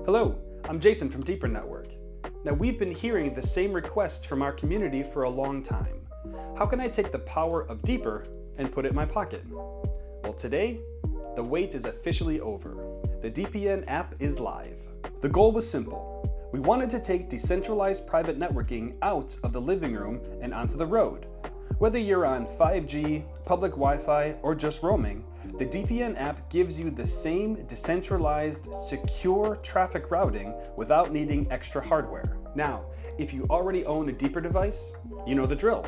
Hello, I'm Jason from Deepernauts. Now, we've been hearing the same request from our community for a long time. How can I take the power of Deeper and put it in my pocket? Well, today, the wait is officially over. The DPN app is live. The goal was simple. We wanted to take decentralized private networking out of the living room and onto the road. Whether you're on 5G, public Wi-Fi, or just roaming, the DPN app gives you the same decentralized, secure traffic routing without needing extra hardware. Now, if you already own a Deeper device, you know the drill.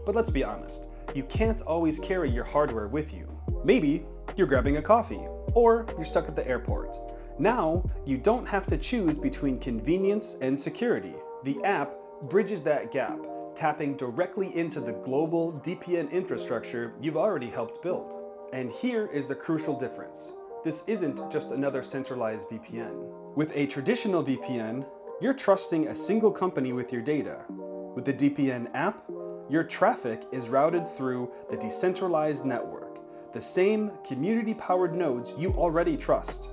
But let's be honest, you can't always carry your hardware with you. Maybe you're grabbing a coffee, or you're stuck at the airport. Now, you don't have to choose between convenience and security. The app bridges that gap, tapping directly into the global DPN infrastructure you've already helped build. And here is the crucial difference. This isn't just another centralized VPN. With a traditional VPN, you're trusting a single company with your data. With the DPN app, your traffic is routed through the decentralized network, the same community-powered nodes you already trust.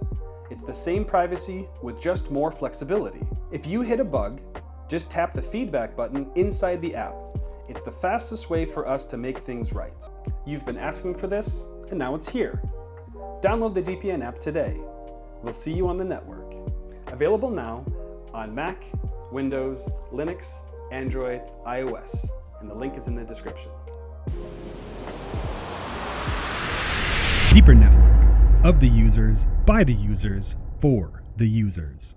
It's the same privacy with just more flexibility. If you hit a bug, just tap the feedback button inside the app. It's the fastest way for us to make things right. You've been asking for this, and now it's here. Download the DPN app today. We'll see you on the network. Available now on Mac, Windows, Linux, Android, iOS, and the link is in the description. Deeper Network, of the users, by the users, for the users.